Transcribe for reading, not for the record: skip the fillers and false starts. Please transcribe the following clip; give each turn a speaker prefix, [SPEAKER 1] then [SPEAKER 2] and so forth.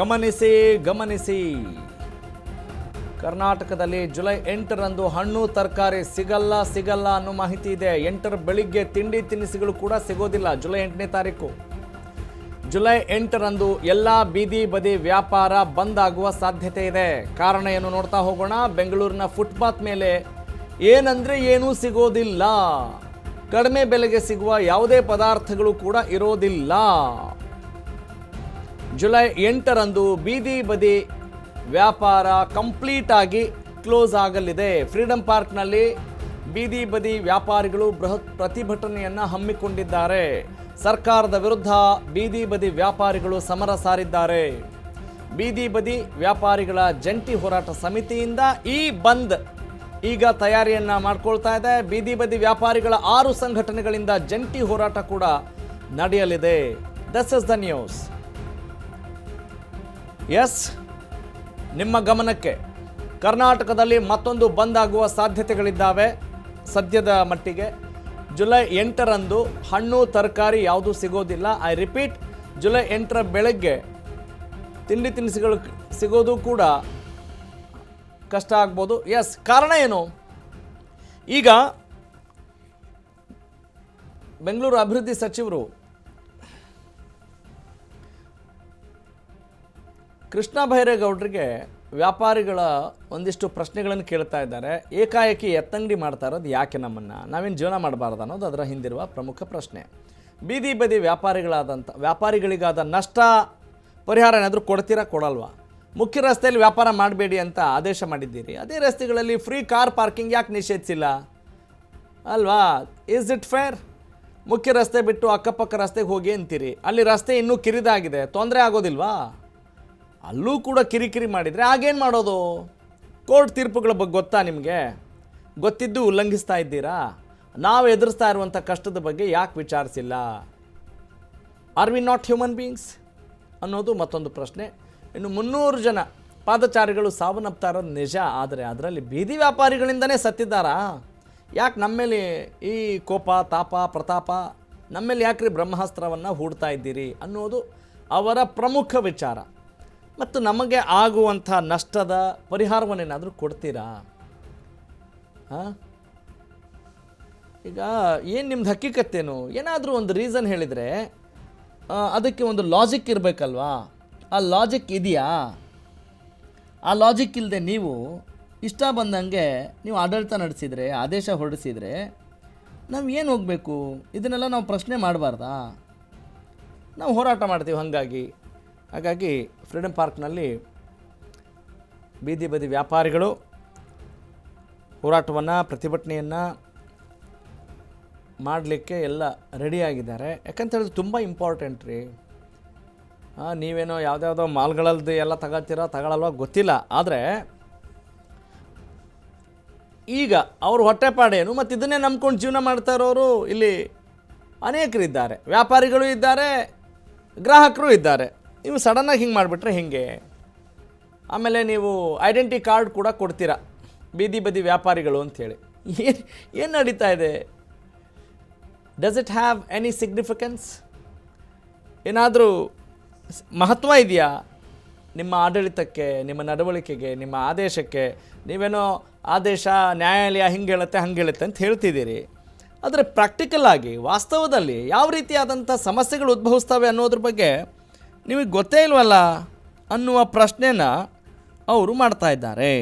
[SPEAKER 1] ಗಮನಿಸಿ ಗಮನಿಸಿ ಕರ್ನಾಟಕದಲ್ಲಿ ಜುಲೈ 8ರಂದು ಹಣ್ಣು ತರಕಾರಿ ಸಿಗಲ್ಲ ಅನ್ನೋ ಮಾಹಿತಿ ಇದೆ. 8ರ ಬೆಳಿಗ್ಗೆ ತಿಂಡಿ ತಿನಿಸುಗಳು ಕೂಡ ಸಿಗೋದಿಲ್ಲ. ಜುಲೈ 8ನೇ ತಾರೀಕು ಜುಲೈ 8ರಂದು ಎಲ್ಲ ಬೀದಿ ಬದಿ ವ್ಯಾಪಾರ ಬಂದ್ ಆಗುವ ಸಾಧ್ಯತೆ ಇದೆ. ಕಾರಣ ಏನು ನೋಡ್ತಾ ಹೋಗೋಣ. ಬೆಂಗಳೂರಿನ ಫುಟ್ಪಾತ್ ಮೇಲೆ ಏನಂದ್ರೆ ಏನೂ ಸಿಗೋದಿಲ್ಲ. ಕಡಿಮೆ ಬೆಲೆಗೆ ಸಿಗುವ ಯಾವುದೇ ಪದಾರ್ಥಗಳು ಕೂಡ ಇರೋದಿಲ್ಲ. ಜುಲೈ 8ರಂದು ಬೀದಿ ಬದಿ ವ್ಯಾಪಾರ ಕಂಪ್ಲೀಟ್ ಆಗಿ ಕ್ಲೋಸ್ ಆಗಲಿದೆ. ಫ್ರೀಡಂ ಪಾರ್ಕ್ನಲ್ಲಿ ಬೀದಿ ಬದಿ ವ್ಯಾಪಾರಿಗಳು ಬೃಹತ್ ಪ್ರತಿಭಟನೆಯನ್ನು ಹಮ್ಮಿಕೊಂಡಿದ್ದಾರೆ. ಸರ್ಕಾರದ ವಿರುದ್ಧ ಬೀದಿ ಬದಿ ವ್ಯಾಪಾರಿಗಳು ಸಮರ ಸಾರಿದ್ದಾರೆ. ಬೀದಿ ಬದಿ ವ್ಯಾಪಾರಿಗಳ ಜಂಟಿ ಹೋರಾಟ ಸಮಿತಿಯಿಂದ ಈ ಬಂದ್ ಈಗ ತಯಾರಿಯನ್ನ ಮಾಡ್ಕೊಳ್ತಾ ಇದೆ. ಬೀದಿ ಬದಿ ವ್ಯಾಪಾರಿಗಳ 6 ಸಂಘಟನೆಗಳಿಂದ ಜಂಟಿ ಹೋರಾಟ ಕೂಡ ನಡೆಯಲಿದೆ. This is the news. Yes, ನಿಮ್ಮ ಗಮನಕ್ಕೆ ಕರ್ನಾಟಕದಲ್ಲಿ ಮತ್ತೊಂದು ಬಂದ್ ಆಗುವ ಸಾಧ್ಯತೆಗಳಿದ್ದಾವೆ. ಸದ್ಯದ ಮಟ್ಟಿಗೆ ಜುಲೈ 8ರಂದು ಹಣ್ಣು ತರಕಾರಿ ಯಾವುದೂ ಸಿಗೋದಿಲ್ಲ. ಐ ರಿಪೀಟ್, ಜುಲೈ 8ರ ಬೆಳಗ್ಗೆ ತಿಂಡಿ ತಿನಿಸುಗಳು ಸಿಗೋದು ಕೂಡ ಕಷ್ಟ ಆಗ್ಬೋದು. ಎಸ್, ಕಾರಣ ಏನು? ಈಗ ಬೆಂಗಳೂರು ಅಭಿವೃದ್ಧಿ ಸಚಿವರು ಕೃಷ್ಣ ಬೈರೇಗೌಡರಿಗೆ ವ್ಯಾಪಾರಿಗಳ ಒಂದಿಷ್ಟು ಪ್ರಶ್ನೆಗಳನ್ನು ಕೇಳ್ತಾ ಇದ್ದಾರೆ. ಏಕಾಏಕಿ ಎತ್ತಂಗಡಿ ಮಾಡ್ತಾ ಇರೋದು ಯಾಕೆ? ನಾವೇನು ಜೀವನ ಮಾಡಬಾರ್ದು ಅನ್ನೋದು ಅದರ ಹಿಂದಿರುವ ಪ್ರಮುಖ ಪ್ರಶ್ನೆ. ಬೀದಿ ಬದಿ ವ್ಯಾಪಾರಿಗಳಿಗಾದ ನಷ್ಟ ಪರಿಹಾರ ಏನಾದರೂ ಕೊಡ್ತೀರಾ, ಕೊಡಲ್ವಾ? ಮುಖ್ಯ ರಸ್ತೆಯಲ್ಲಿ ವ್ಯಾಪಾರ ಮಾಡಬೇಡಿ ಅಂತ ಆದೇಶ ಮಾಡಿದ್ದೀರಿ. ಅದೇ ರಸ್ತೆಗಳಲ್ಲಿ ಫ್ರೀ ಕಾರ್ ಪಾರ್ಕಿಂಗ್ ಯಾಕೆ ನಿಷೇಧಿಸಿಲ್ಲ ಅಲ್ವಾ? Is it fair? ಮುಖ್ಯ ರಸ್ತೆ ಬಿಟ್ಟು ಅಕ್ಕಪಕ್ಕ ರಸ್ತೆಗೆ ಹೋಗಿ ಅಂತೀರಿ. ಅಲ್ಲಿ ರಸ್ತೆ ಇನ್ನೂ ಕಿರಿದಾಗಿದೆ, ತೊಂದರೆ ಆಗೋದಿಲ್ವಾ? ಅಲ್ಲೂ ಕೂಡ ಕಿರಿಕಿರಿ ಮಾಡಿದರೆ ಆಗೇನು ಮಾಡೋದು? ಕೋರ್ಟ್ ತೀರ್ಪುಗಳ ಬಗ್ಗೆ ಗೊತ್ತಾ ನಿಮಗೆ? ಗೊತ್ತಿದ್ದು ಉಲ್ಲಂಘಿಸ್ತಾ ಇದ್ದೀರಾ? ನಾವು ಎದುರಿಸ್ತಾ ಇರುವಂಥ ಕಷ್ಟದ ಬಗ್ಗೆ ಯಾಕೆ ವಿಚಾರಿಸಿಲ್ಲ? Are we not human beings ಅನ್ನೋದು ಮತ್ತೊಂದು ಪ್ರಶ್ನೆ. ಇನ್ನು 300 ಜನ ಪಾದಚಾರಿಗಳು ಸಾವನ್ನಪ್ತಾ ಇರೋದು ನಿಜ. ಆದರೆ ಅದರಲ್ಲಿ ಬೀದಿ ವ್ಯಾಪಾರಿಗಳಿಂದನೇ ಸತ್ತಿದ್ದಾರಾ? ಯಾಕೆ ನಮ್ಮ ಮೇಲೆ ಈ ಕೋಪ, ತಾಪ, ಪ್ರತಾಪ? ನಮ್ಮ ಮೇಲೆ ಯಾಕ್ರಿ ಬ್ರಹ್ಮಾಸ್ತ್ರವನ್ನು ಹೂಡ್ತಾ ಇದ್ದೀರಿ ಅನ್ನೋದು ಅವರ ಪ್ರಮುಖ ವಿಚಾರ. ಮತ್ತು ನಮಗೆ ಆಗುವಂಥ ನಷ್ಟದ ಪರಿಹಾರವನ್ನೇನಾದರೂ ಕೊಡ್ತೀರಾ? ಈಗ ಏನು ನಿಮ್ದು ಹಕ್ಕಿಕತ್ತೇನು? ಏನಾದರೂ ಒಂದು ರೀಸನ್ ಹೇಳಿದರೆ ಅದಕ್ಕೆ ಒಂದು ಲಾಜಿಕ್ ಇರಬೇಕಲ್ವಾ? ಆ ಲಾಜಿಕ್ ಇದೆಯಾ? ಆ ಲಾಜಿಕ್ ಇಲ್ಲದೆ ನೀವು ಇಷ್ಟ ಬಂದಂಗೆ ನೀವು ಆಡಳಿತ ನಡೆಸಿದರೆ, ಆದೇಶ ಹೊರಡಿಸಿದರೆ ನಾವು ಏನು ಹೋಗಬೇಕು? ಇದನ್ನೆಲ್ಲ ನಾವು ಪ್ರಶ್ನೆ ಮಾಡಬಾರ್ದಾ? ನಾವು ಹೋರಾಟ ಮಾಡ್ತೀವಿ. ಹಾಗಾಗಿ ಫ್ರೀಡಂ ಪಾರ್ಕ್ನಲ್ಲಿ ಬೀದಿ ಬದಿ ವ್ಯಾಪಾರಿಗಳು ಹೋರಾಟವನ್ನು, ಪ್ರತಿಭಟನೆಯನ್ನು ಮಾಡಲಿಕ್ಕೆ ಎಲ್ಲ ರೆಡಿಯಾಗಿದ್ದಾರೆ. ಯಾಕಂತ ಹೇಳಿದ್ರೆ ತುಂಬ ಇಂಪಾರ್ಟೆಂಟ್ ರೀ. ನೀವೇನೋ ಯಾವುದ್ಯಾವುದೋ ಮಾಲ್ಗಳದ್ದು ಎಲ್ಲ ತಗೊಳ್ಳಲ್ವ ಗೊತ್ತಿಲ್ಲ. ಆದರೆ ಈಗ ಅವ್ರ ಹೊಟ್ಟೆಪಾಡೇನು? ಮತ್ತು ಇದನ್ನೇ ನಂಬ್ಕೊಂಡು ಜೀವನ ಮಾಡ್ತಾ ಇರೋರು ಇಲ್ಲಿ ಅನೇಕರಿದ್ದಾರೆ. ವ್ಯಾಪಾರಿಗಳು ಇದ್ದಾರೆ, ಗ್ರಾಹಕರು ಇದ್ದಾರೆ. ನೀವು ಸಡನ್ನಾಗಿ ಹಿಂಗೆ ಮಾಡಿಬಿಟ್ರೆ ಹೇಗೆ? ಆಮೇಲೆ ನೀವು ಐಡೆಂಟಿ ಕಾರ್ಡ್ ಕೂಡ ಕೊಡ್ತೀರಾ ಬೀದಿ ಬದಿ ವ್ಯಾಪಾರಿಗಳು ಅಂಥೇಳಿ. ಏನು ನಡೀತಾ ಇದೆ? Does it have any significance? ಏನಾದರೂ ಮಹತ್ವ ಇದೆಯಾ ನಿಮ್ಮ ಆಡಳಿತಕ್ಕೆ, ನಿಮ್ಮ ನಡವಳಿಕೆಗೆ, ನಿಮ್ಮ ಆದೇಶಕ್ಕೆ? ನೀವೇನೋ ಆದೇಶ ನ್ಯಾಯಾಲಯ ಹಿಂಗೆ ಹೇಳುತ್ತೆ ಅಂತ ಹೇಳ್ತಿದ್ದೀರಿ. ಆದರೆ ಪ್ರಾಕ್ಟಿಕಲ್ ಆಗಿ ವಾಸ್ತವದಲ್ಲಿ ಯಾವ ರೀತಿಯಾದಂಥ ಸಮಸ್ಯೆಗಳು ಉದ್ಭವಿಸ್ತವೆ ಅನ್ನೋದ್ರ ಬಗ್ಗೆ ನಿಮಗೆ ಗೊತ್ತೇ ಇಲ್ವಲ್ಲ ಅನ್ನುವ ಪ್ರಶ್ನೆನ ಅವರು ಮಾಡ್ತಾ ಇದ್ದಾರೆ.